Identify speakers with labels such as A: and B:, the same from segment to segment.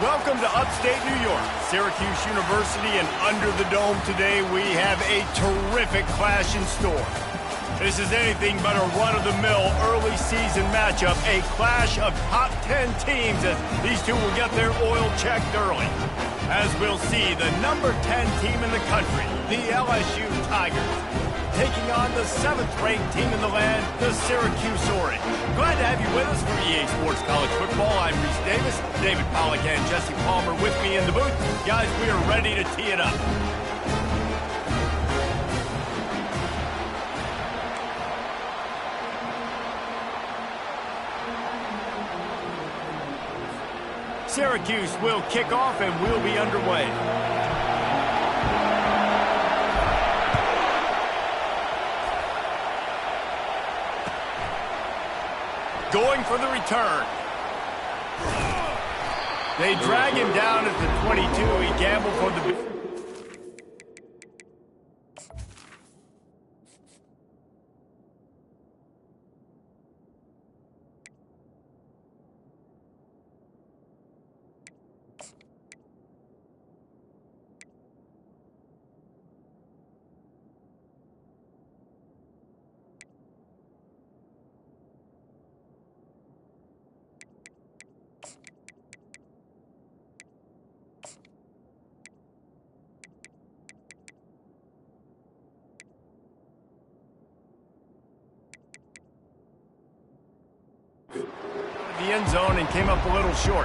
A: Welcome to upstate New York, Syracuse University, and under the dome today we have a terrific clash in store. This is anything but a run-of-the-mill early season matchup, a clash of top 10 teams as these two will get their oil checked early. As we'll see, the number 10 team in the country, the LSU Tigers, taking on the 7th-ranked team in the land, the Syracuse Orange. Glad to have you with us for EA Sports College Football. I'm Reese Davis, David Pollack and Jesse Palmer with me in the booth. Guys, we are ready to tee it up. Syracuse will kick off and we'll be underway. Going for the return. They drag him down at the 22. He gambled for the... the end zone and came up a little short.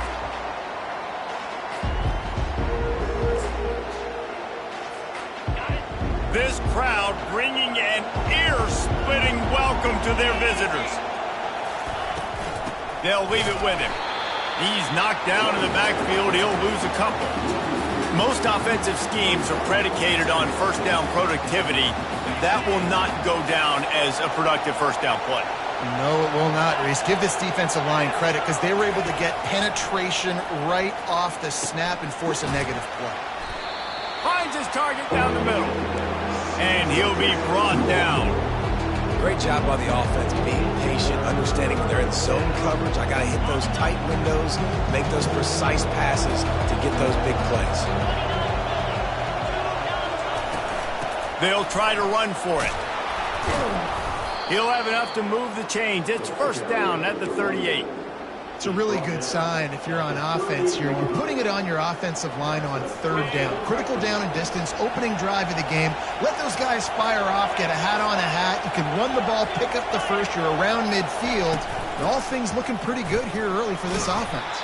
A: This crowd bringing an ear-splitting welcome to their visitors. They'll leave it with him. He's knocked down in the backfield. He'll lose a couple. Most offensive schemes are predicated on first down productivity. That will not go down as a productive first down play.
B: No, it will not, Reese. Give this defensive line credit because they were able to get penetration right off the snap and force a negative play.
A: Finds his target down the middle. And he'll be brought down.
C: Great job by the offense, being patient, understanding when they're in zone coverage. I got to hit those tight windows, make those precise passes to get those big plays.
A: They'll try to run for it. He'll have enough to move the chains. It's first down at the 38.
B: It's a really good sign if you're on offense here. You're putting it on your offensive line on third down. Critical down and distance, opening drive of the game. Let those guys fire off, get a hat on a hat. You can run the ball, pick up the first. You're around midfield. And all things looking pretty good here early for this offense.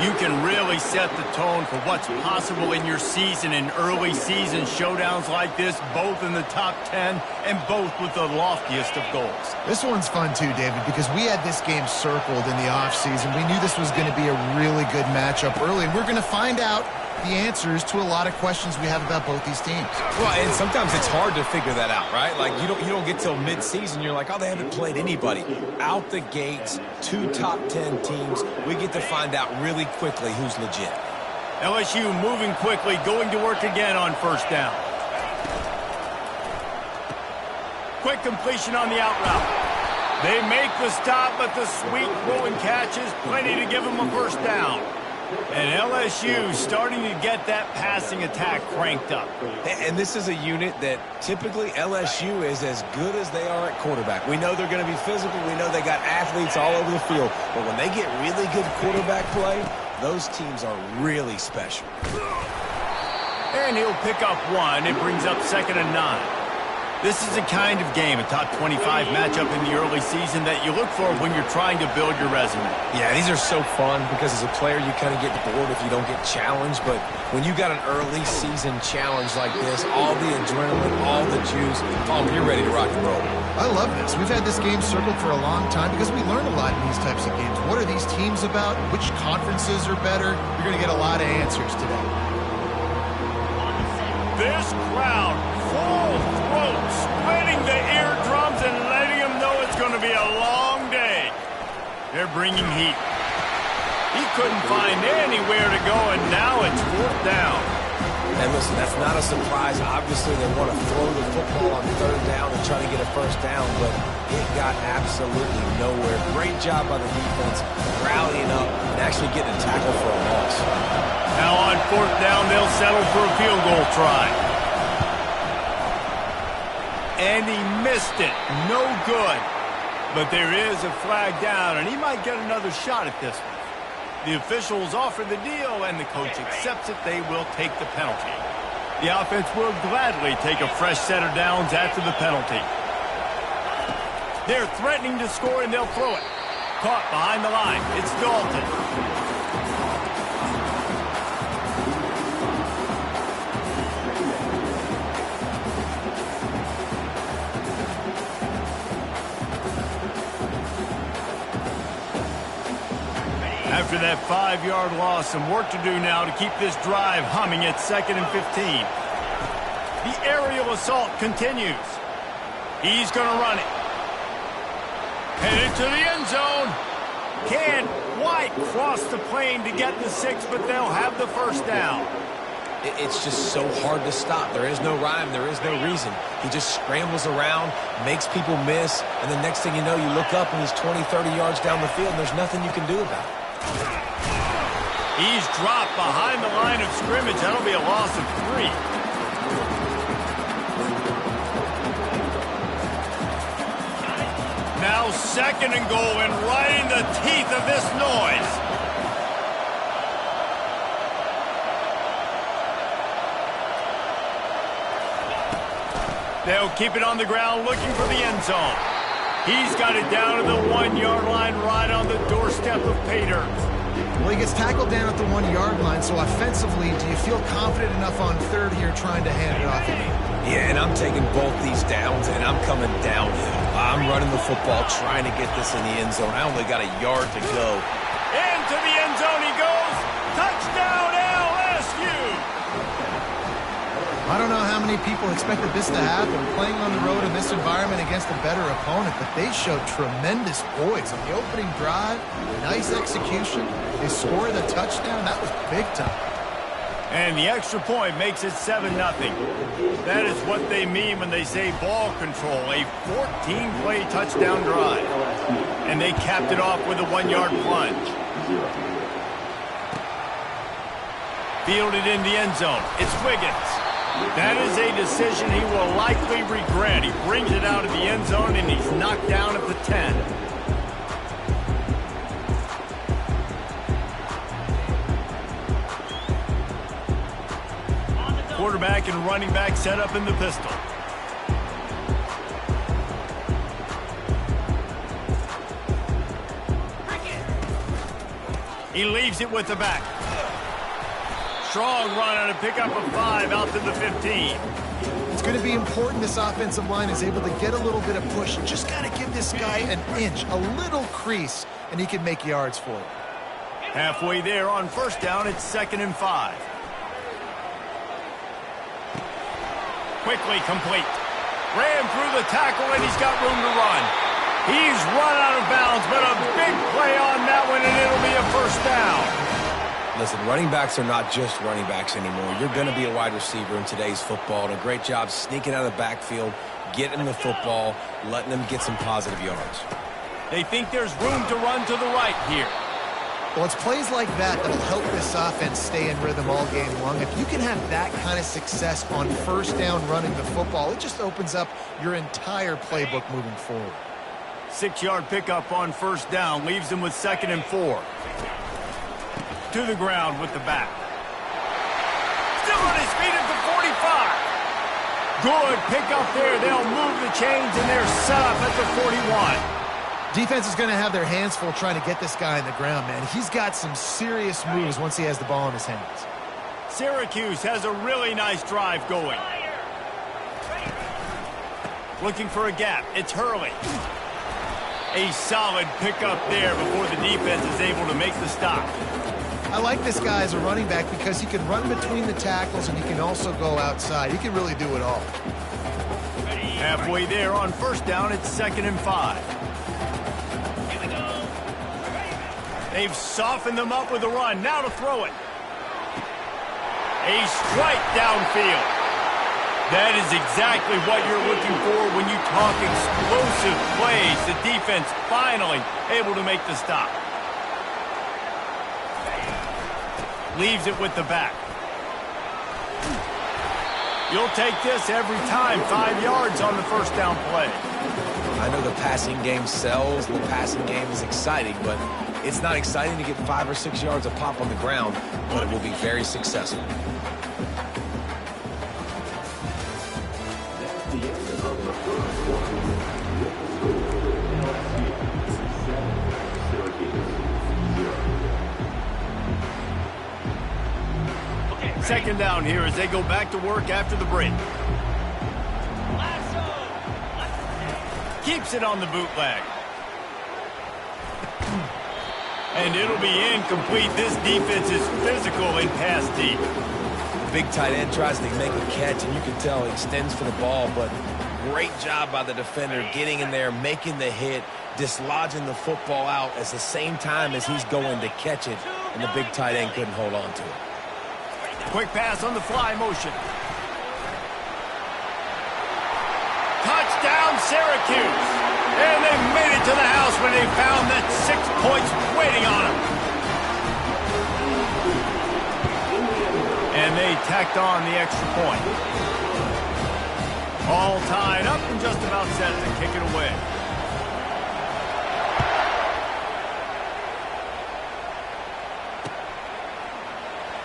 A: You can really set the tone for what's possible in your season in early season showdowns like this, both in the top 10 and both with the loftiest of goals.
B: This one's fun too, David, because we had this game circled in the offseason. We knew this was going to be a really good matchup early, and we're going to find out the answers to a lot of questions we have about both these teams.
C: Well, and sometimes it's hard to figure that out, right? Like, you don't get till mid-season, you're like, oh, they haven't played anybody. Out the gates, 2 top 10 teams, we get to find out really quickly who's legit.
A: LSU moving quickly, going to work again on first down. Quick completion on the out route. They make the stop, but the sweet throw and catch is plenty to give them a first down. And LSU starting to get that passing attack cranked up.
C: And this is a unit that typically LSU is as good as they are at quarterback. We know they're going to be physical. We know they got athletes all over the field. But when they get really good quarterback play, those teams are really special.
A: And he'll pick up one. It brings up 2nd and 9. This is the kind of game, a top 25 matchup in the early season that you look for when you're trying to build your resume.
C: Yeah, these are so fun because as a player you kind of get bored if you don't get challenged. But when you got an early season challenge like this, all the adrenaline, all the juice, you're ready to rock and roll.
B: I love this. We've had this game circled for a long time because we learn a lot in these types of games. What are these teams about? Which conferences are better? You're going to get a lot of answers today.
A: This crowd, full throat, splitting the eardrums and letting them know it's going to be a long day. They're bringing heat. He couldn't find anywhere to go, and now it's 4th down.
C: And listen, that's not a surprise. Obviously, they want to throw the football on third down and try to get a first down, but it got absolutely nowhere. Great job by the defense, rallying up and actually getting a tackle for a loss.
A: Now on fourth down, they'll settle for a field goal try. And he missed it. No good. But there is a flag down, and he might get another shot at this one. The officials offer the deal, and the coach accepts it. They will take the penalty. The offense will gladly take a fresh set of downs after the penalty. They're threatening to score, and they'll throw it. Caught behind the line. It's Dalton. After that 5-yard loss, some work to do now to keep this drive humming at 2nd and 15. The aerial assault continues. He's going to run it. Headed to the end zone. Can't quite cross the plane to get the 6, but they'll have the first down.
C: It's just so hard to stop. There is no rhyme. There is no reason. He just scrambles around, makes people miss, and the next thing you know, you look up and he's 20, 30 yards down the field, and there's nothing you can do about it.
A: He's dropped behind the line of scrimmage. That'll be a loss of 3. Now 2nd and goal, and right in the teeth of this noise. They'll keep it on the ground looking for the end zone. He's got it down to the 1-yard line right on the doorstep of pay dirt.
B: Well, he gets tackled down at the 1-yard line, so offensively, do you feel confident enough on third here trying to hand it off?
C: Yeah, and I'm taking both these downs, and I'm coming downhill. I'm running the football, trying to get this in the end zone. I only got a yard to go.
A: Into the end zone he goes. Touchdown, LSU!
B: I don't know how many people expected this to happen, playing on the road in this environment against a better opponent, but they showed tremendous poise on the opening drive. Nice execution. They scored a touchdown. That was big time.
A: And the extra point makes it 7-0. That is what they mean when they say ball control, a 14-play touchdown drive. And they capped it off with a 1-yard plunge. Fielded in the end zone. It's Wiggins. That is a decision he will likely regret. He brings it out of the end zone, and he's knocked down at the 10. Quarterback and running back set up in the pistol. He leaves it with the back. Strong run on a pickup of 5 out to the 15.
B: It's going to be important this offensive line is able to get a little bit of push. Just got to give this guy an inch, a little crease, and he can make yards for it.
A: Halfway there on first down, it's 2nd and 5. Quickly complete. Ran through the tackle, and he's got room to run. He's run out of bounds, but a big play on that one, and it'll be a first down.
C: Listen, running backs are not just running backs anymore. You're going to be a wide receiver in today's football, and a great job sneaking out of the backfield, getting the football, letting them get some positive yards.
A: They think there's room to run to the right here.
B: Well, it's plays like that that'll help this offense stay in rhythm all game long. If you can have that kind of success on first down running the football, it just opens up your entire playbook moving forward.
A: 6-yard pickup on first down leaves them with 2nd and 4. To the ground with the back. Still on his feet at the 45. Good pickup there. They'll move the chains, and they're set up at the 41.
B: Defense is going to have their hands full trying to get this guy in the ground, man. He's got some serious moves once he has the ball in his hands.
A: Syracuse has a really nice drive going. Looking for a gap. It's Hurley. A solid pickup there before the defense is able to make the stop.
B: I like this guy as a running back because he can run between the tackles and he can also go outside. He can really do it all.
A: Halfway there on first down, it's 2nd and 5. They've softened them up with a run. Now to throw it. A strike downfield. That is exactly what you're looking for when you talk explosive plays. The defense finally able to make the stop. Leaves it with the back. You'll take this every time. 5 yards on the first down play.
C: I know the passing game sells, the passing game is exciting, but it's not exciting to get 5 or 6 yards a pop on the ground, but it will be very successful.
A: Second down here as they go back to work after the break. Keeps it on the bootleg. And it'll be incomplete. This defense is physical and pass deep.
C: The big tight end tries to make a catch, and you can tell he extends for the ball, but great job by the defender getting in there, making the hit, dislodging the football out at the same time as he's going to catch it, and the big tight end couldn't hold on to it.
A: Quick pass on the fly motion. Touchdown, Syracuse. And they made it to the house when they found that 6 points waiting on them. And they tacked on the extra point. All tied up and just about set to kick it away.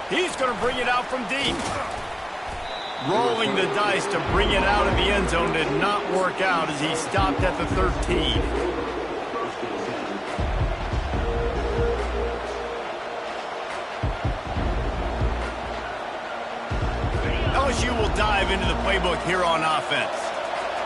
A: He's going to bring it out from deep. Rolling the dice to bring it out of the end zone did not work out as he stopped at the 13. LSU will dive into the playbook here on offense.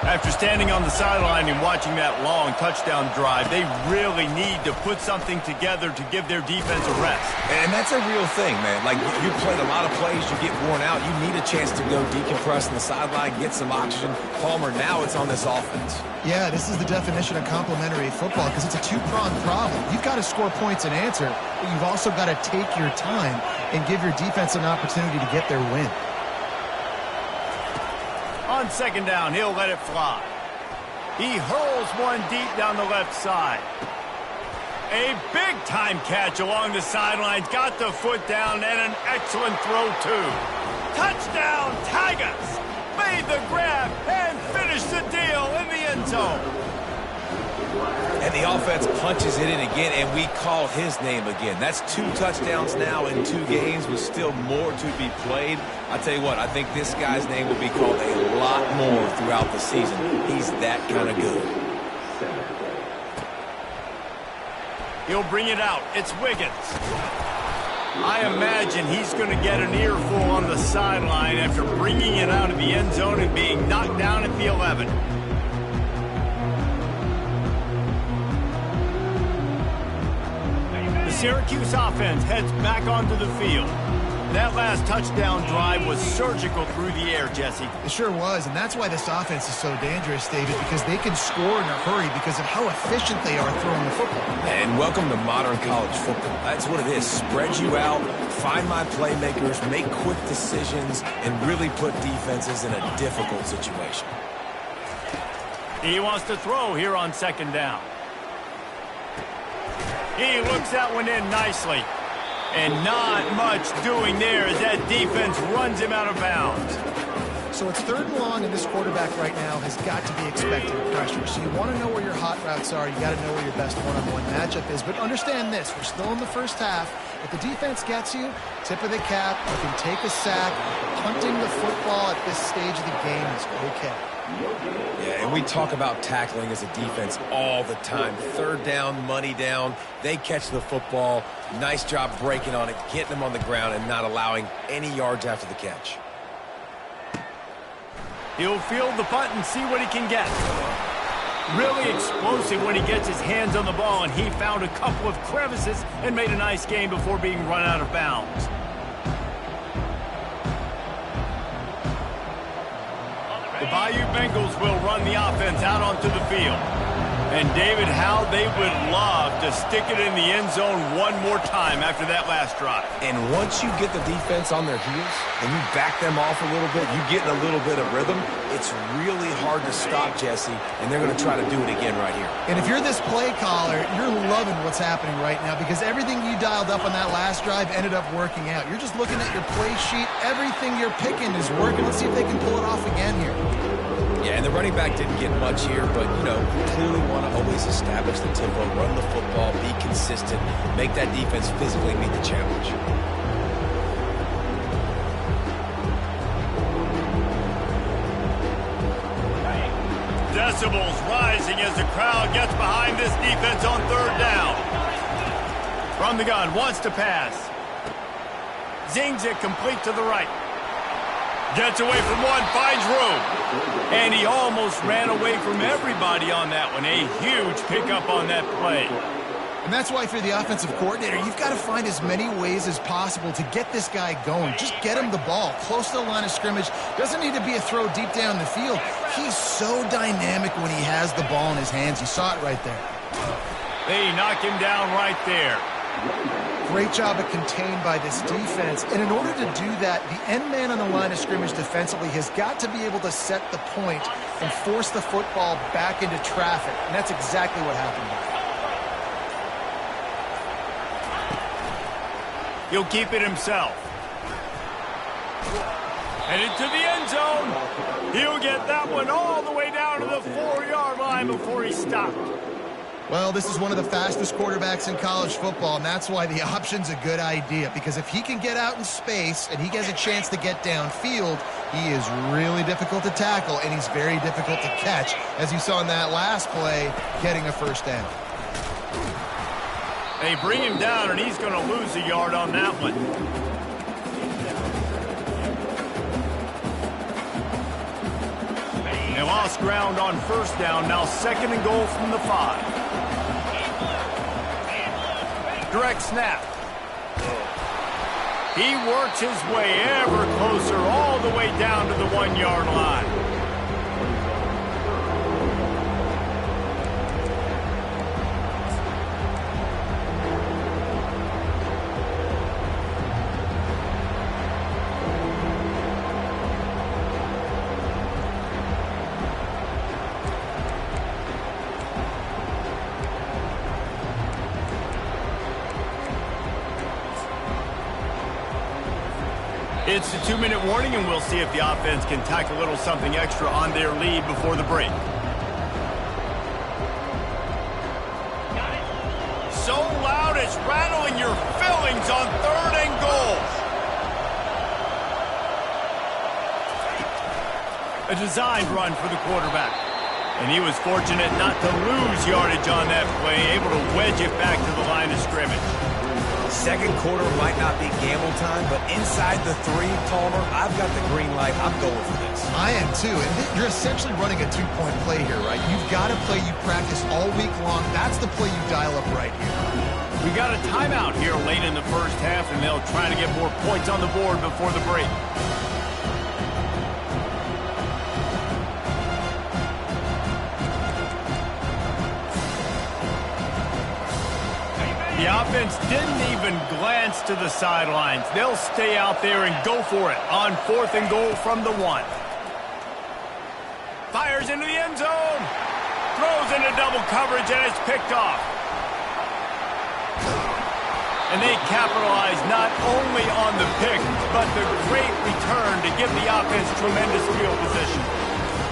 A: After standing on the sideline and watching that long touchdown drive, they really need to put something together to give their defense a rest.
C: And that's a real thing, man. Like, you played a lot of plays, you get worn out, you need a chance to go decompress on the sideline, get some oxygen. Palmer, now it's on this offense.
B: Yeah, this is the definition of complementary football because it's a two-pronged problem. You've got to score points and answer, but you've also got to take your time and give your defense an opportunity to get their win.
A: On second down, he'll let it fly. He hurls one deep down the left side. A big-time catch along the sidelines. Got the foot down and an excellent throw, too. Touchdown, Tigers! Made the grab and finished the deal in the end zone.
C: And the offense punches it in again, and we call his name again. That's 2 touchdowns now in 2 games with still more to be played. I tell you what, I think this guy's name will be called a lot more throughout the season. He's that kind of good.
A: He'll bring it out. It's Wiggins. I imagine he's going to get an earful on the sideline after bringing it out of the end zone and being knocked down at the 11. The Syracuse offense heads back onto the field. That last touchdown drive was surgical through the air, Jesse.
B: It sure was, and that's why this offense is so dangerous, David, because they can score in a hurry because of how efficient they are throwing the football.
C: And welcome to modern college football. That's what it is. Spread you out, find my playmakers, make quick decisions, and really put defenses in a difficult situation.
A: He wants to throw here on second down. He looks that one in nicely. And not much doing there as that defense runs him out of bounds.
B: So it's third and long, and this quarterback right now has got to be expecting pressure. So you want to know where your hot routes are. You got to know where your best one-on-one matchup is. But understand this, we're still in the first half. If the defense gets you, tip of the cap, you can take a sack. Punting the football at this stage of the game is okay.
C: Yeah, and we talk about tackling as a defense all the time. Third down, money down. They catch the football. Nice job breaking on it, getting them on the ground, and not allowing any yards after the catch.
A: He'll field the punt and see what he can get. Really explosive when he gets his hands on the ball, and he found a couple of crevices and made a nice game before being run out of bounds. The Bayou Bengals will run the offense out onto the field. And, David, how they would love to stick it in the end zone one more time after that last drive.
C: And once you get the defense on their heels and you back them off a little bit, you get in a little bit of rhythm, it's really hard to stop, Jesse, and they're going to try to do it again right here.
B: And if you're this play caller, you're loving what's happening right now because everything you dialed up on that last drive ended up working out. You're just looking at your play sheet. Everything you're picking is working. Let's see if they can pull it off again here.
C: Yeah, and the running back didn't get much here, but, clearly want to always establish the tempo, run the football, be consistent, make that defense physically meet the challenge.
A: Decibels rising as the crowd gets behind this defense on third down. From the gun, wants to pass. Zings it complete to the right. Gets away from one, finds room. And he almost ran away from everybody on that one. A huge pickup on that play.
B: And that's why, if you're the offensive coordinator, you've got to find as many ways as possible to get this guy going. Just get him the ball close to the line of scrimmage. Doesn't need to be a throw deep down the field. He's so dynamic when he has the ball in his hands. You saw it right there.
A: They knock him down right there.
B: Great job of contained by this defense. And in order to do that, the end man on the line of scrimmage defensively has got to be able to set the point and force the football back into traffic. And that's exactly what happened here.
A: He'll keep it himself. Headed to the end zone. He'll get that one all the way down to the 4-yard line before he stopped.
B: Well, this is one of the fastest quarterbacks in college football, and that's why the option's a good idea. Because if he can get out in space and he gets a chance to get downfield, he is really difficult to tackle, and he's very difficult to catch, as you saw in that last play, getting a first down.
A: They bring him down, and he's going to lose a yard on that one. They lost ground on first down. Now 2nd and goal from the 5. Direct snap. He works his way ever closer all the way down to the 1-yard line. It's a 2-minute warning, and we'll see if the offense can tack a little something extra on their lead before the break. So loud it's rattling your fillings on 3rd and goal. A designed run for the quarterback. And he was fortunate not to lose yardage on that play, able to wedge it back to the line of scrimmage.
C: Second quarter might not be gamble time, but inside the 3, Palmer, I've got the green light. I'm going for this.
B: I am too. And you're essentially running a 2-point play here, right? You've got a play you practice all week long. That's the play you dial up right here.
A: We got a timeout here late in the first half, and they'll try to get more points on the board before the break. The offense didn't even glance to the sidelines. They'll stay out there and go for it on 4th and goal from the 1. Fires into the end zone. Throws into double coverage, and it's picked off. And they capitalize not only on the pick, but the great return to give the offense tremendous field position.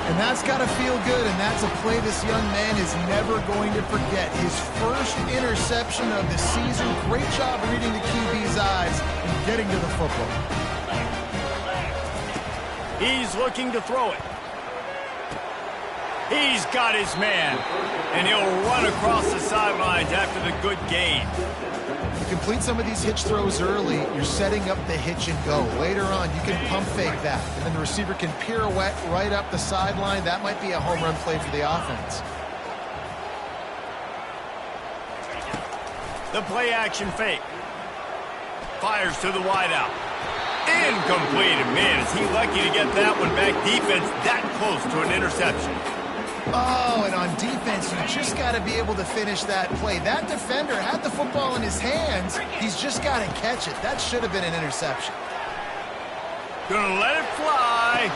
B: And that's got to feel good, and that's a play this young man is never going to forget. His first interception of the season. Great job reading the QB's eyes and getting to the football.
A: He's looking to throw it. He's got his man, and he'll run across the sidelines after the good gain.
B: You complete some of these hitch throws early, you're setting up the hitch and go. Later on, you can pump fake that, and then the receiver can pirouette right up the sideline. That might be a home run play for the offense.
A: The play action fake. Fires to the wideout. Incomplete. And man, is he lucky to get that one back. Defense that close to an interception.
B: Oh, and on defense, you just got to be able to finish that play. That defender had the football in his hands. He's just got to catch it. That should have been an interception.
A: Gonna let it fly.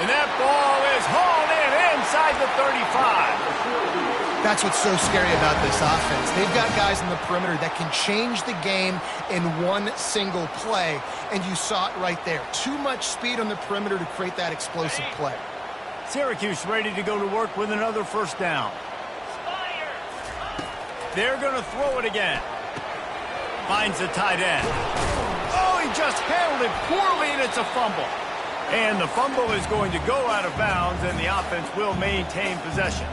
A: And that ball is hauled in inside the 35.
B: That's what's so scary about this offense. They've got guys in the perimeter that can change the game in one single play, and you saw it right there. Too much speed on the perimeter to create that explosive play.
A: Syracuse ready to go to work with another first down. They're going to throw it again. Finds the tight end. Oh, he just handled it poorly, and it's a fumble. And the fumble is going to go out of bounds, and the offense will maintain possession.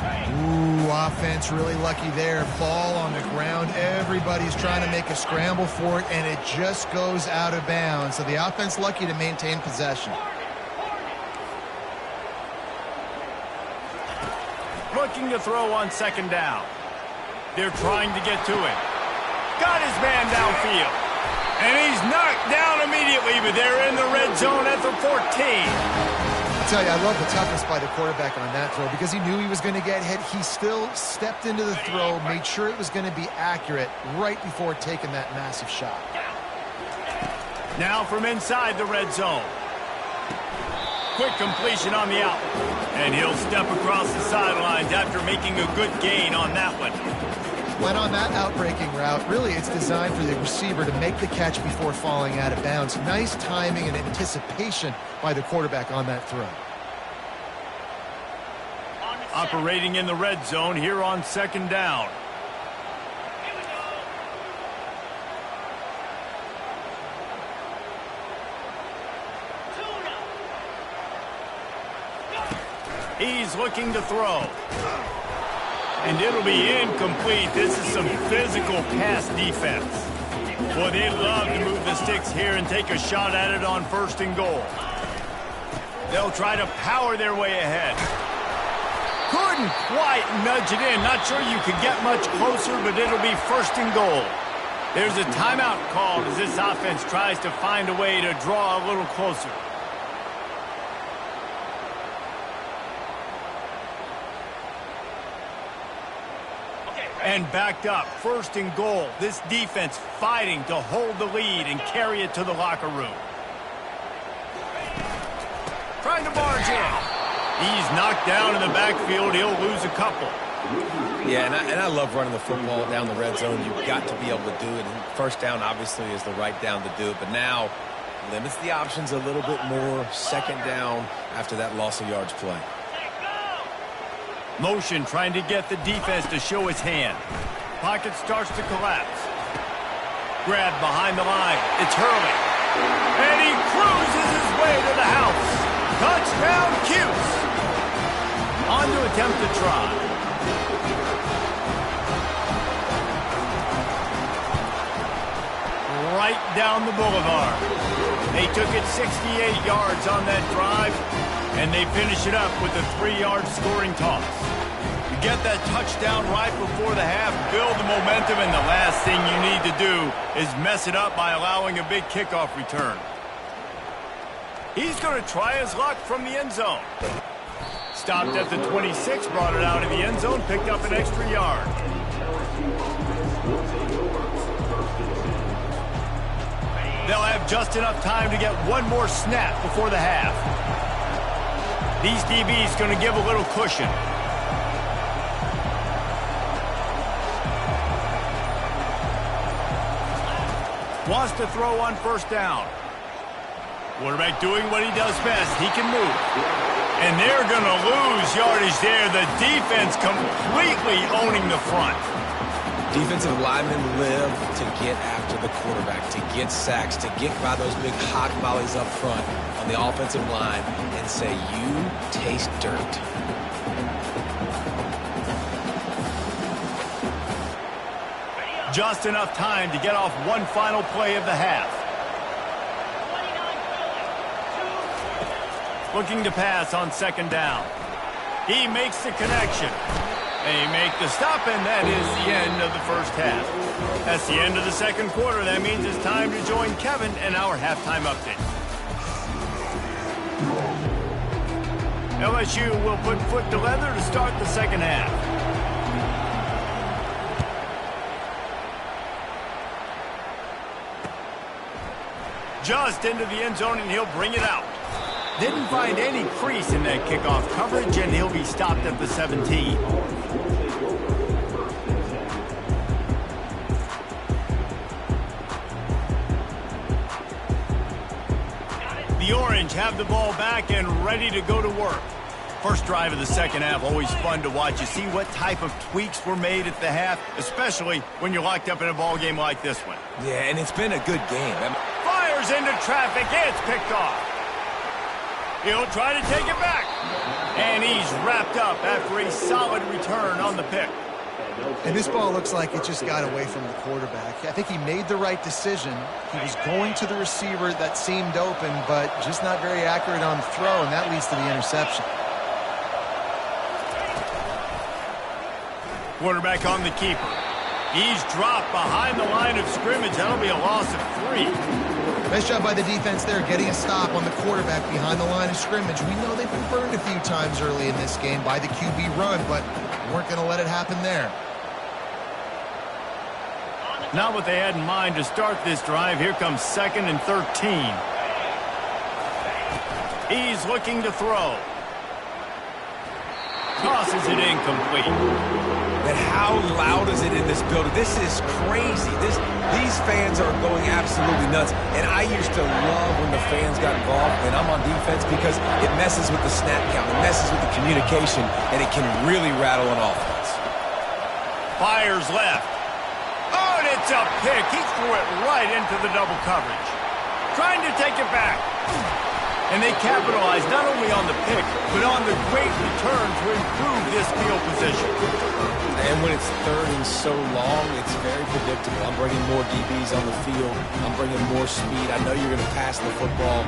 B: Ooh, offense really lucky there. Ball on the ground. Everybody's trying to make a scramble for it, and it just goes out of bounds. So the offense lucky to maintain possession.
A: Looking to throw on second down. They're trying to get to it. Got his man downfield. And he's knocked down immediately, but they're in the red zone at the 14.
B: I'll tell you, I love the toughness by the quarterback on that throw because he knew he was going to get hit. He still stepped into the throw, made sure it was going to be accurate right before taking that massive shot.
A: Now from inside the red zone. Quick completion on the out. And he'll step across the sidelines after making a good gain on that one.
B: When on that outbreaking route, really it's designed for the receiver to make the catch before falling out of bounds. Nice timing and anticipation by the quarterback on that throw.
A: Operating in the red zone here on second down. He's looking to throw. And it'll be incomplete. This is some physical pass defense. Boy, they love to move the sticks here and take a shot at it on first and goal. They'll try to power their way ahead. Couldn't quite nudge it in. Not sure you could get much closer, but it'll be first and goal. There's a timeout called as this offense tries to find a way to draw a little closer. And backed up, first and goal. This defense fighting to hold the lead and carry it to the locker room. Trying to barge in. He's knocked down in the backfield. He'll lose a couple.
C: Yeah, and I love running the football down the red zone. You've got to be able to do it. And first down, obviously, is the right down to do it. But now, limits the options a little bit more. Second down after that loss of yards play.
A: Motion trying to get the defense to show its hand. Pocket starts to collapse. Grab behind the line. It's Hurley. And he cruises his way to the house. Touchdown, Cuse. On to attempt to try. Right down the boulevard. They took it 68 yards on that drive. And they finish it up with a 3-yard scoring toss. You get that touchdown right before the half, build the momentum, and the last thing you need to do is mess it up by allowing a big kickoff return. He's going to try his luck from the end zone. Stopped at the 26, brought it out of the end zone, picked up an extra yard. They'll have just enough time to get one more snap before the half. These DBs going to give a little cushion. Wants to throw on first down. Quarterback doing what he does best. He can move. And they're going to lose yardage there. The defense completely owning the front.
C: Defensive linemen live to get after the quarterback, to get sacks, to get by those big hot volleys up front on the offensive line and say, you taste dirt.
A: Just enough time to get off one final play of the half. Looking to pass on second down. He makes the connection. They make the stop, and that is the end of the first half. That's the end of the second quarter. That means it's time to join Kevin and our halftime update. LSU will put foot to leather to start the second half. Just into the end zone, and he'll bring it out. Didn't find any crease in that kickoff coverage, and he'll be stopped at the 17. The Orange have the ball back and ready to go to work. First drive of the second half, always fun to watch. You see what type of tweaks were made at the half, especially when you're locked up in a ball game like this one.
C: Yeah, and it's been a good game.
A: Fires into traffic, it's picked off. He'll try to take it back. And he's wrapped up after a solid return on the pick.
B: And this ball looks like it just got away from the quarterback. I think he made the right decision. He was going to the receiver that seemed open, but just not very accurate on the throw, and that leads to the interception.
A: Quarterback on the keeper. He's dropped behind the line of scrimmage. That'll be a loss of 3.
B: Nice job by the defense there, getting a stop on the quarterback behind the line of scrimmage. We know they've been burned a few times early in this game by the QB run, but weren't going to let it happen there.
A: Not what they had in mind to start this drive. Here comes 2nd and 13. He's looking to throw. Tosses it incomplete.
C: And how loud is it in this building? This is crazy. These fans are going absolutely nuts. And I used to love when the fans got involved, and I'm on defense, because it messes with the snap count. It messes with the communication, and it can really rattle an offense.
A: Fires left. Oh, and it's a pick. He threw it right into the double coverage. Trying to take it back. And they capitalized not only on the pick, but on the great return to improve this field position.
C: And when it's 3rd and so long, it's very predictable. I'm bringing more DBs on the field. I'm bringing more speed. I know you're going to pass the football.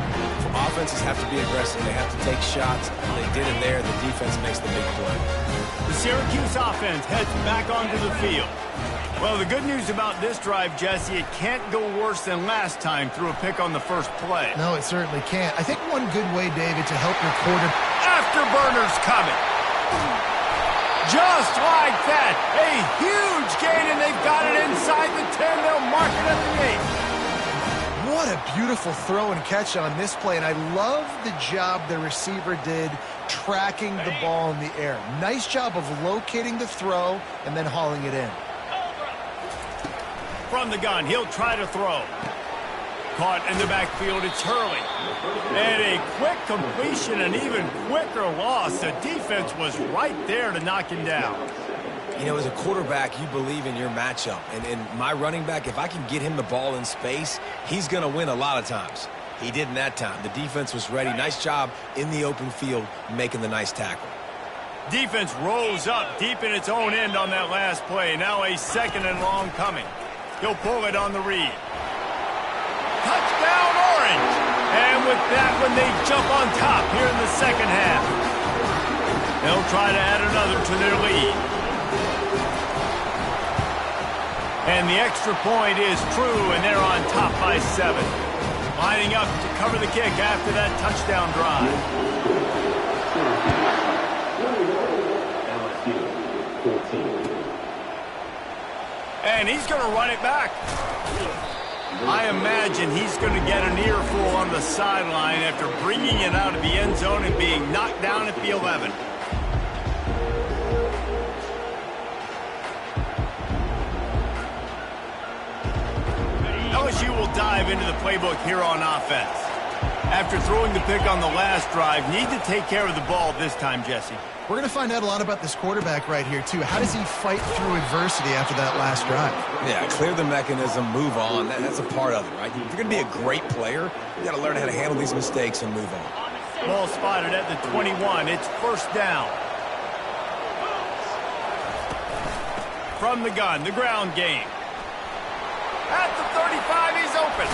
C: Offenses have to be aggressive. They have to take shots. They did it there. The defense makes the big play.
A: The Syracuse offense heads back onto the field. Well, the good news about this drive, Jesse, it can't go worse than last time through a pick on the first play.
B: No, it certainly can't. I think one good way, David, to help your quarterback.
A: Afterburners coming. Just like that. A huge gain, and they've got it inside the 10. They'll mark it at the 8.
B: What a beautiful throw and catch on this play, and I love the job the receiver did tracking the ball in the air. Nice job of locating the throw and then hauling it in.
A: From the gun, he'll try to throw. Caught in the backfield, it's Hurley. And a quick completion, an even quicker loss. The defense was right there to knock him down.
C: You know, as a quarterback, you believe in your matchup. And my running back, if I can get him the ball in space, he's going to win a lot of times. He didn't that time. The defense was ready. Nice job in the open field making the nice tackle.
A: Defense rolls up deep in its own end on that last play. Now a 2nd and long coming. He'll pull it on the read. Touchdown, Orange! And with that one, they jump on top here in the second half. They'll try to add another to their lead. And the extra point is true, and they're on top by 7. Lining up to cover the kick after that touchdown drive. And he's going to run it back. I imagine he's going to get an earful on the sideline after bringing it out of the end zone and being knocked down at the 11. LSU will dive into the playbook here on offense. After throwing the pick on the last drive, need to take care of the ball this time, Jesse.
B: We're going to find out a lot about this quarterback right here, too. How does he fight through adversity after that last drive?
C: Yeah, clear the mechanism, move on. That's a part of it, right? If you're going to be a great player, you got to learn how to handle these mistakes and move on.
A: Ball spotted at the 21. It's first down. From the gun, the ground game. At the 35, he's open.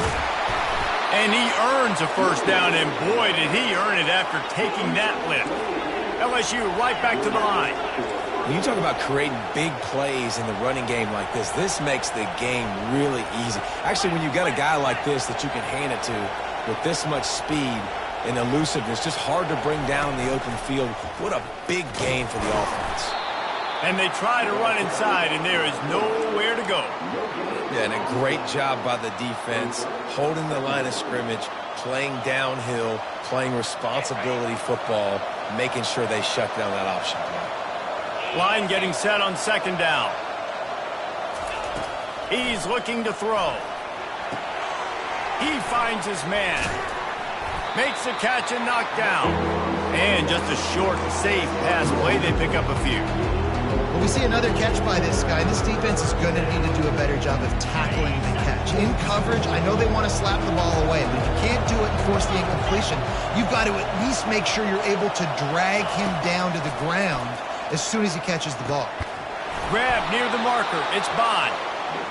A: And he earns a first down, and boy, did he earn it after taking that lift. LSU right back to the line.
C: When you talk about creating big plays in the running game like this makes the game really easy. Actually, when you've got a guy like this that you can hand it to with this much speed, and elusiveness, just hard to bring down in the open field. What a big gain for the offense.
A: And they try to run inside, and there is nowhere to go.
C: Yeah, and a great job by the defense, holding the line of scrimmage, playing downhill, playing responsibility football, making sure they shut down that option play.
A: Line getting set on second down. He's looking to throw. He finds his man. Makes the catch and knocked down. And just a short, safe pass play. They pick up a few.
B: Well, we see another catch by this guy. This defense is going to need to do a better job of tackling the catch. In coverage, I know they want to slap the ball away, but if you can't do it and force the incompletion, you've got to at least make sure you're able to drag him down to the ground as soon as he catches the ball.
A: Grab near the marker. It's Bond.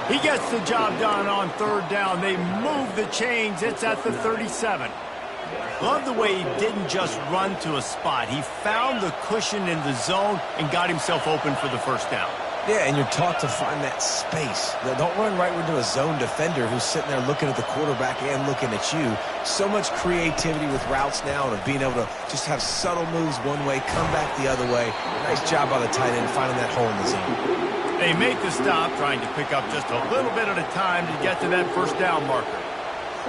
A: He gets the job done on third down. They move the chains. It's at the 37. Love the way he didn't just run to a spot. He found the cushion in the zone and got himself open for the first down.
C: Yeah, and you're taught to find that space. Don't run right into a zone defender who's sitting there looking at the quarterback and looking at you. So much creativity with routes now and being able to just have subtle moves one way, come back the other way. Nice job by the tight end finding that hole in the zone.
A: They make the stop, trying to pick up just a little bit at a time to get to that first down marker.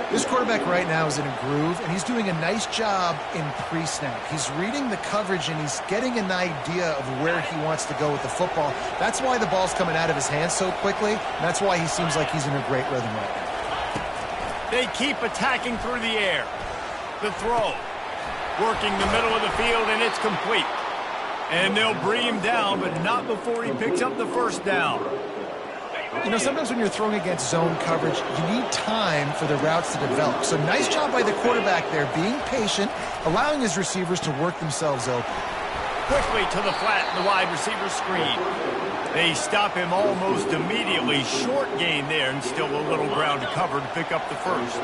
B: This quarterback right now is in a groove, and he's doing a nice job in pre-snap. He's reading the coverage, and he's getting an idea of where he wants to go with the football. That's why the ball's coming out of his hands so quickly, and that's why he seems like he's in a great rhythm right now.
A: They keep attacking through the air. The throw. Working the middle of the field, and it's complete. And they'll bring him down, but not before he picks up the first down.
B: You know, sometimes when you're throwing against zone coverage, you need time for the routes to develop. So nice job by the quarterback there, being patient, allowing his receivers to work themselves open.
A: Quickly to the flat in the wide receiver screen. They stop him almost immediately. Short gain there, and still a little ground to cover to pick up the first.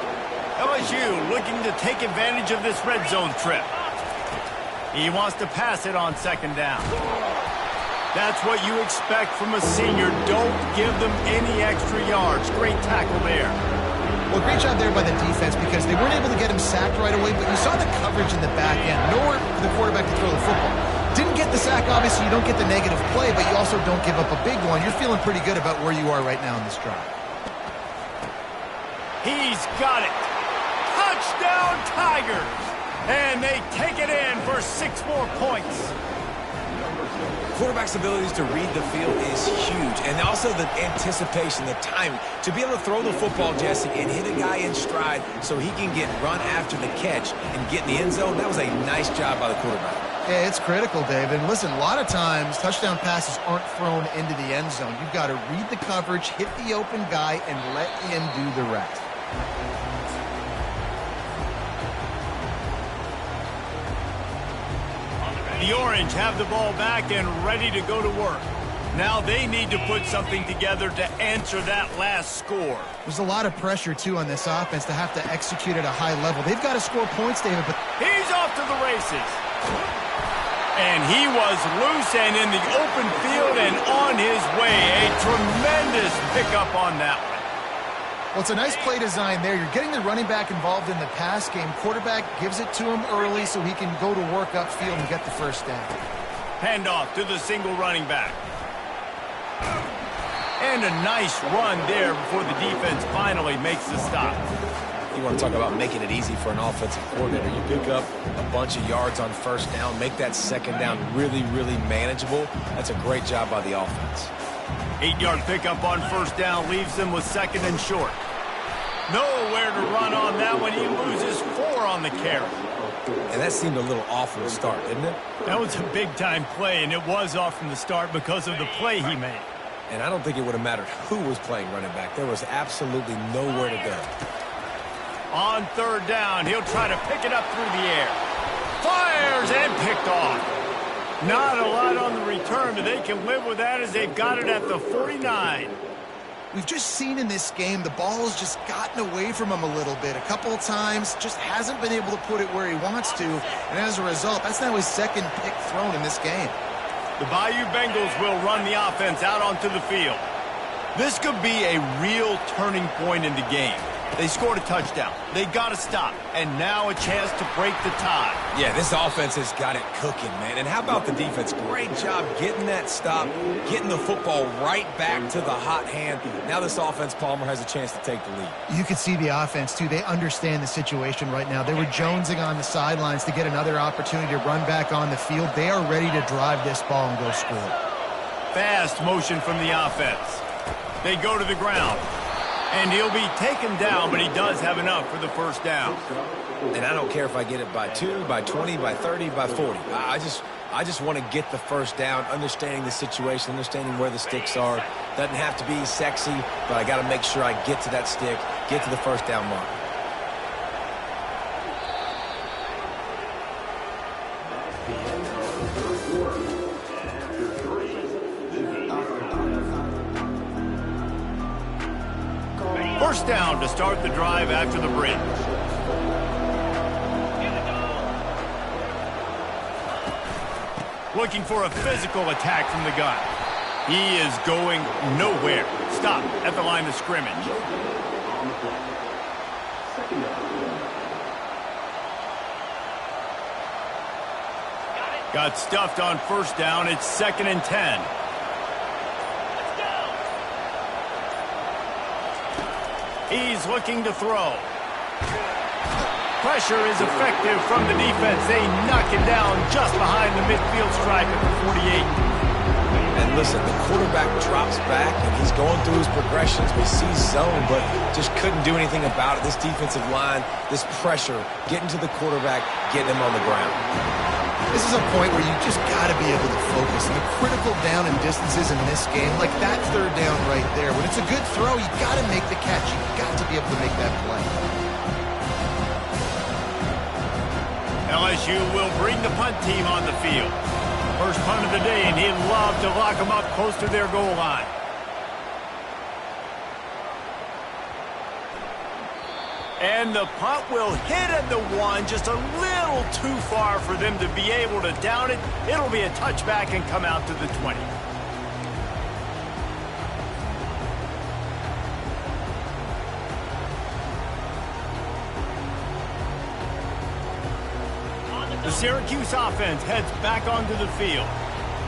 A: LSU looking to take advantage of this red zone trip. He wants to pass it on second down. That's what you expect from a senior. Don't give them any extra yards. Great tackle there.
B: Well, great job there by the defense because they weren't able to get him sacked right away, but you saw the coverage in the back end. Nowhere for the quarterback to throw the football. Didn't get the sack, obviously. You don't get the negative play, but you also don't give up a big one. You're feeling pretty good about where you are right now in this drive.
A: He's got it. Touchdown, Tigers. And they take it in for 6 more points.
C: Quarterback's abilities to read the field is huge, and also the anticipation, the timing. To be able to throw the football, Jesse, and hit a guy in stride so he can get run after the catch and get in the end zone, that was a nice job by the quarterback.
B: Yeah, it's critical, David. And listen, a lot of times touchdown passes aren't thrown into the end zone. You've got to read the coverage, hit the open guy, and let him do the rest.
A: The Orange have the ball back and ready to go to work. Now they need to put something together to answer that last score.
B: There's a lot of pressure, too, on this offense to have to execute at a high level. They've got to score points, David, but
A: he's off to the races. And he was loose and in the open field and on his way. A tremendous pickup on that one.
B: well, it's a nice play design there. You're getting the running back involved in the pass game. Quarterback gives it to him early so he can go to work upfield and get the first down.
A: Handoff to the single running back. And a nice run there before the defense finally makes the stop.
C: You want to talk about making it easy for an offensive coordinator. You pick up a bunch of yards on first down, make that second down really, really manageable. That's a great job by the offense.
A: 8-yard pickup on first down leaves them with second and short. Nowhere to run on that one. He loses 4 on the carry.
C: And that seemed a little off from the start, didn't it?
A: That was a big-time play, and it was off from the start because of the play he made.
C: And I don't think it would have mattered who was playing running back. There was absolutely nowhere to go.
A: On third down, he'll try to pick it up through the air. Fires and picked off. Not a lot on the return, but they can live with that as they've got it at the 49.
B: We've just seen in this game the ball has just gotten away from him a little bit. A couple of times, just hasn't been able to put it where he wants to. And as a result, that's now his second pick thrown in this game.
A: The Bayou Bengals will run the offense out onto the field. This could be a real turning point in the game. They scored a touchdown. They got to stop. And now a chance to break the tie.
C: Yeah, this offense has got it cooking, man. And how about the defense? Great job getting that stop, getting the football right back to the hot hand. Now this offense, Palmer, has a chance to take the lead.
B: You can see the offense, too. They understand the situation right now. They were jonesing on the sidelines to get another opportunity to run back on the field. They are ready to drive this ball and go score.
A: Fast motion from the offense. They go to the ground. And he'll be taken down, but he does have enough for the first down.
C: And I don't care if I get it by 2, by 20, by 30, by 40. I just want to get the first down, understanding the situation, understanding where the sticks are. Doesn't have to be sexy, but I got to make sure I get to that stick, get to the first down mark.
A: First down to start the drive after the bridge. Looking for a physical attack from the gun. He is going nowhere. Stop at the line of scrimmage. Got stuffed on first down. It's 2nd and 10. He's looking to throw. Pressure is effective from the defense. They knock him down just behind the midfield stripe at the 48.
C: And listen, the quarterback drops back, and he's going through his progressions. We see zone, but just couldn't do anything about it. This defensive line, this pressure, getting to the quarterback, getting him on the ground.
B: This is a point where you just got to be able to focus. And the critical down and distances in this game, like that third down right there, when it's a good throw, you got to make the catch. You got to be able to make that play.
A: LSU will bring the punt team on the field. First punt of the day, and he'd love to lock them up close to their goal line. And the punt will hit at the 1, just a little too far for them to be able to down it. It'll be a touchback and come out to the 20. The Syracuse offense heads back onto the field.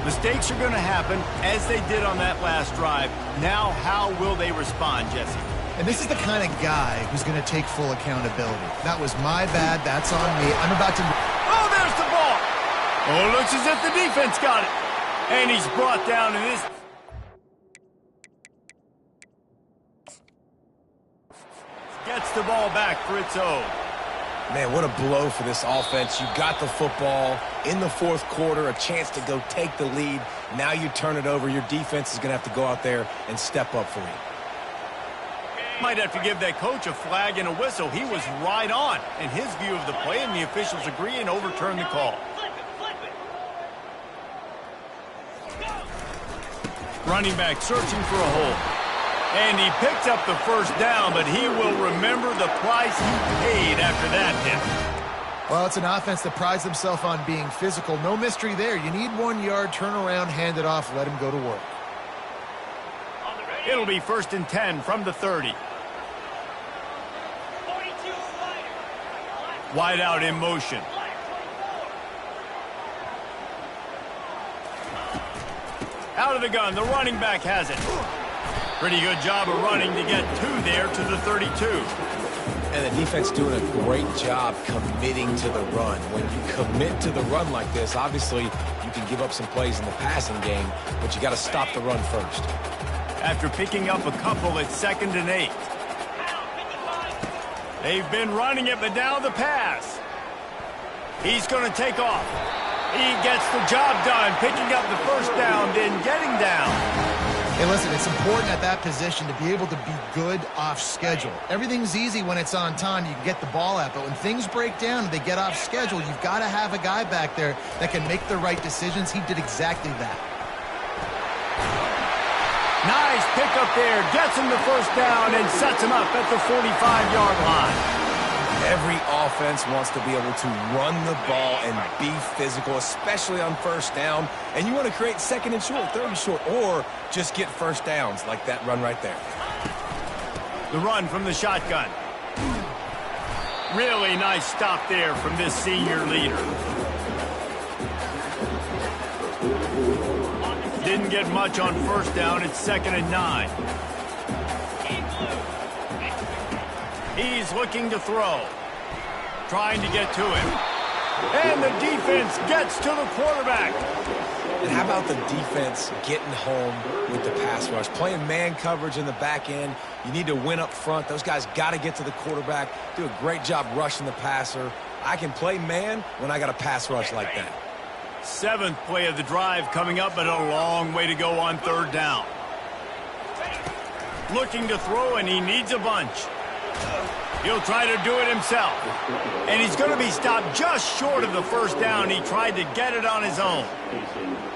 A: Mistakes are going to happen, as they did on that last drive. Now, how will they respond, Jesse?
B: And this is the kind of guy who's going to take full accountability. That was my bad. That's on me. I'm about to...
A: Oh, there's the ball. Oh, it looks as if the defense got it. And he's brought down in this... Gets the ball back for its own.
C: Man, what a blow for this offense. You got the football in the fourth quarter, a chance to go take the lead. Now you turn it over. Your defense is going to have to go out there and step up for you.
A: Might have to give that coach a flag and a whistle. He was right on in his view of the play, and the officials agree and overturn the call. Running back searching for a hole. And he picked up the first down, but he will remember the price he paid after that hit.
B: Well, it's an offense that prides themselves on being physical. No mystery there. You need 1 yard, turn around, hand it off, let him go to work.
A: It'll be 1st and 10 from the 30. Wide out in motion. Out of the gun, the running back has it. Pretty good job of running to get 2 there to the 32.
C: And the defense doing a great job committing to the run. When you commit to the run like this, obviously you can give up some plays in the passing game, but you got to stop the run first.
A: After picking up a couple, it's 2nd and 8. They've been running it, but now the pass. He's going to take off. He gets the job done, picking up the first down, then getting down.
B: Hey, listen, it's important at that position to be able to be good off schedule. Everything's easy when it's on time. You can get the ball out, but when things break down and they get off schedule, you've got to have a guy back there that can make the right decisions. He did exactly that.
A: Nice pickup there, gets him the first down and sets him up at the 45-yard line.
C: Every offense wants to be able to run the ball and be physical, especially on first down. And you want to create 2nd and short, 3rd and short, or just get first downs like that run right there.
A: The run from the shotgun. Really nice stop there from this senior leader. Didn't get much on first down. It's 2nd and 9. He's looking to throw. Trying to get to him. And the defense gets to the quarterback.
C: And how about the defense getting home with the pass rush? Playing man coverage in the back end. You need to win up front. Those guys got to get to the quarterback. Do a great job rushing the passer. I can play man when I got a pass rush like that.
A: 7th play of the drive coming up, but a long way to go on 3rd down. Looking to throw, and he needs a bunch. He'll try to do it himself. And he's going to be stopped just short of the first down. He tried to get it on his own.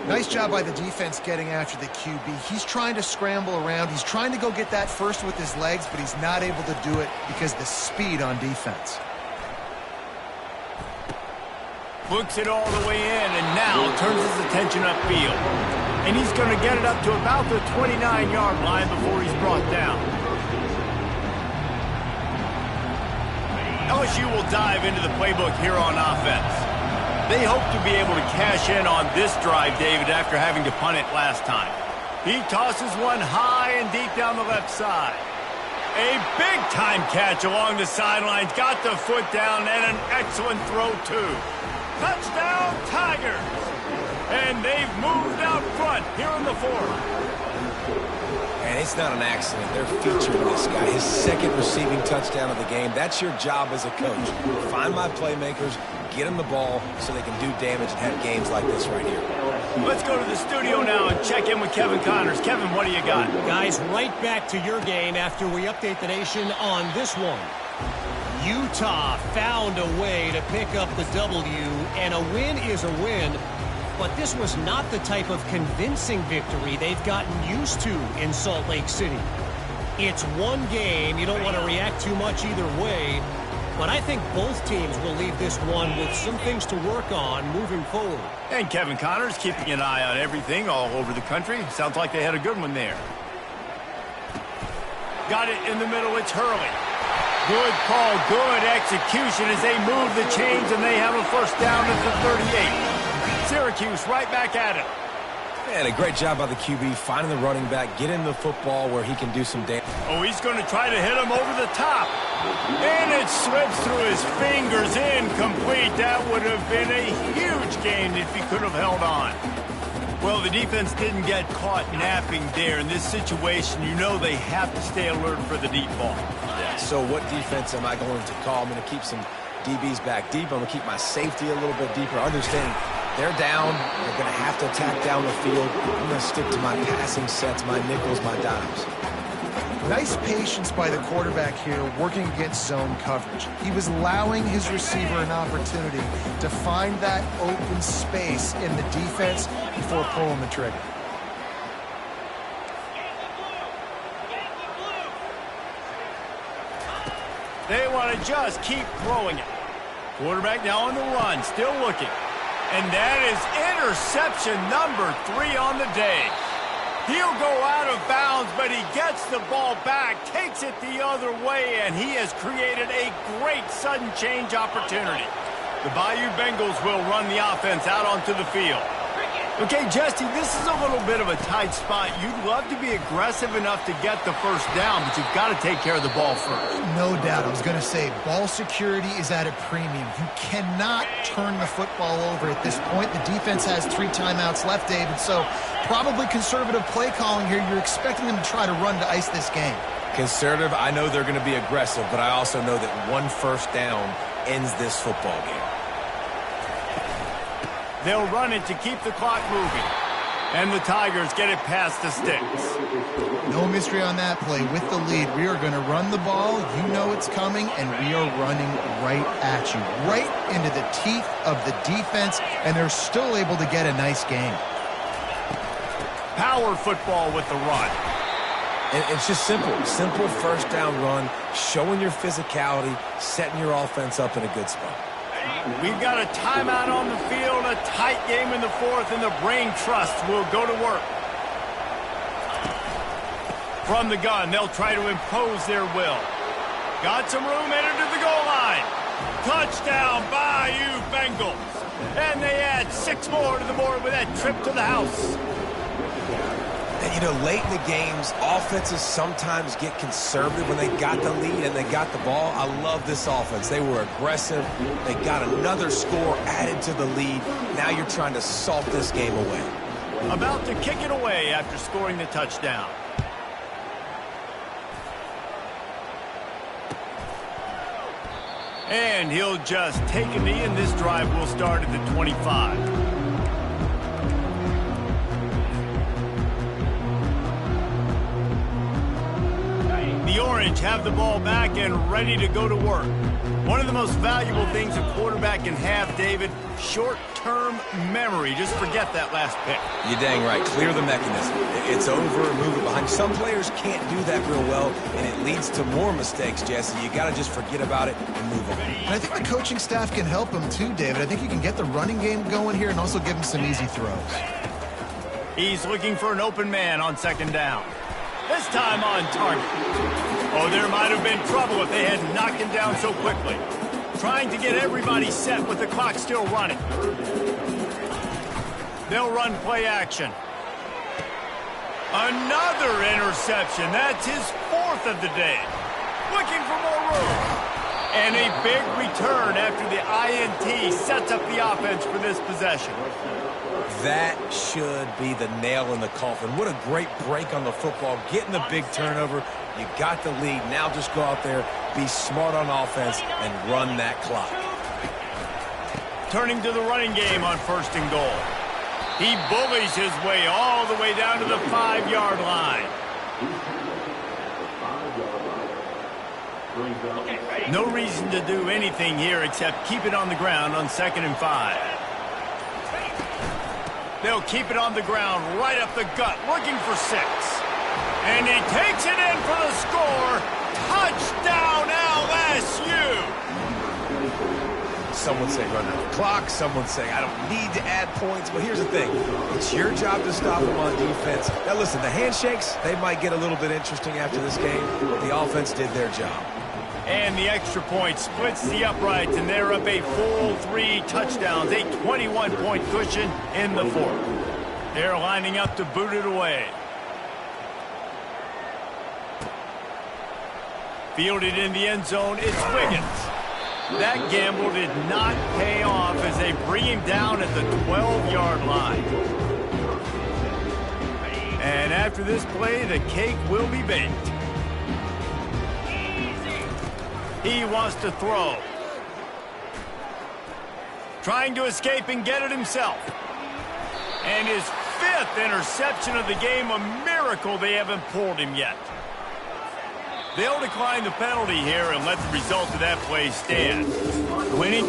B: Nice job by the defense getting after the QB. He's trying to scramble around. He's trying to go get that first with his legs, but he's not able to do it because of the speed on defense.
A: Looks it all the way in, and now turns his attention upfield. And he's going to get it up to about the 29-yard line before he's brought down. LSU will dive into the playbook here on offense. They hope to be able to cash in on this drive, David, after having to punt it last time. He tosses one high and deep down the left side. A big-time catch along the sidelines. Got the foot down, and an excellent throw, too. Touchdown, Tigers! And they've moved out front here in the 4th.
C: And it's not an accident. They're featuring this guy. His 2nd receiving touchdown of the game. That's your job as a coach. Find my playmakers, get them the ball so they can do damage and have games like this right here.
A: Let's go to the studio now and check in with Kevin Connors. Kevin, what do you got?
D: Guys, right back to your game after we update the nation on this one. Utah found a way to pick up the W, and a win is a win. But this was not the type of convincing victory they've gotten used to in Salt Lake City. It's one game. You don't want to react too much either way. But I think both teams will leave this one with some things to work on moving forward.
A: And Kevin Connors keeping an eye on everything all over the country. Sounds like they had a good one there. Got it in the middle. It's Hurley. Good call, good execution as they move the chains, and they have a first down at the 38. Syracuse right back at it.
C: And a great job by the QB finding the running back, getting the football where he can do some damage.
A: Oh, he's going to try to hit him over the top. And it slips through his fingers, incomplete. That would have been a huge gain if he could have held on. Well, the defense didn't get caught napping there. In this situation, you know they have to stay alert for the deep ball.
C: Yeah, so what defense am I going to call? I'm going to keep some DBs back deep. I'm going to keep my safety a little bit deeper. Understanding they're down. They're going to have to attack down the field. I'm going to stick to my passing sets, my nickels, my dimes.
B: Nice patience by the quarterback here working against zone coverage. He was allowing his receiver an opportunity to find that open space in the defense before pulling the trigger.
A: They want to just keep throwing it. Quarterback now on the run, still looking. And that is interception number 3 on the day. He'll go out of bounds, but he gets the ball back, takes it the other way, and he has created a great sudden change opportunity. The Bayou Bengals will run the offense out onto the field. Okay, Jesse, this is a little bit of a tight spot. You'd love to be aggressive enough to get the first down, but you've got to take care of the ball first.
B: No doubt. I was going to say, ball security is at a premium. You cannot turn the football over at this point. The defense has 3 timeouts left, David, so probably conservative play calling here. You're expecting them to try to run to ice this game.
C: Conservative, I know they're going to be aggressive, but I also know that one first down ends this football game.
A: They'll run it to keep the clock moving. And the Tigers get it past the sticks.
B: No mystery on that play. With the lead, we are going to run the ball. You know it's coming, and we are running right at you. Right into the teeth of the defense, and they're still able to get a nice game.
A: Power football with the run.
C: And it's just simple. Simple first down run, showing your physicality, setting your offense up in a good spot.
A: We've got a timeout on the field, a tight game in the 4th, and the brain trust will go to work. From the gun, they'll try to impose their will. Got some room, entered to the goal line. Touchdown, Bayou Bengals. And they add 6 more to the board with that trip to the house.
C: And, you know, late in the games, offenses sometimes get conservative when they got the lead and they got the ball. I love this offense. They were aggressive. They got another score added to the lead. Now you're trying to salt this game away.
A: About to kick it away after scoring the touchdown. And he'll just take a knee, and this drive will start at the 25. The Orange have the ball back and ready to go to work. One of the most valuable things a quarterback can have, David, short-term memory. Just forget that last pick.
C: You're dang right. Clear the mechanism. It's over and move it behind. Some players can't do that real well, and it leads to more mistakes, Jesse. You got to just forget about it and move on.
B: And I think the coaching staff can help him too, David. I think you can get the running game going here and also give him some easy throws.
A: He's looking for an open man on second down. This time on target. Oh, there might have been trouble if they hadn't knocked him down so quickly. Trying to get everybody set with the clock still running. They'll run play action. Another interception. That's his 4th of the day. Looking for more room. And a big return after the INT sets up the offense for this possession.
C: That should be the nail in the coffin. What a great break on the football. Getting the big turnover. You got the lead. Now just go out there, be smart on offense, and run that clock.
A: Turning to the running game on 1st and goal. He bullies his way all the way down to the 5-yard line. No reason to do anything here except keep it on the ground on 2nd and 5. They'll keep it on the ground right up the gut, looking for 6. And he takes it in for the score. Touchdown, LSU!
C: Someone say run out the clock. Someone say I don't need to add points. But here's the thing. It's your job to stop them on defense. Now, listen, the handshakes, they might get a little bit interesting after this game, but the offense did their job.
A: And the extra point splits the uprights, and they're up a full 3 touchdowns, a 21-point cushion in the 4th. They're lining up to boot it away. Fielded in the end zone, it's Wiggins. That gamble did not pay off as they bring him down at the 12-yard line. And after this play, the cake will be baked. He wants to throw. Trying to escape and get it himself. And his 5th interception of the game, a miracle they haven't pulled him yet. They'll decline the penalty here and let the result of that play stand. Winning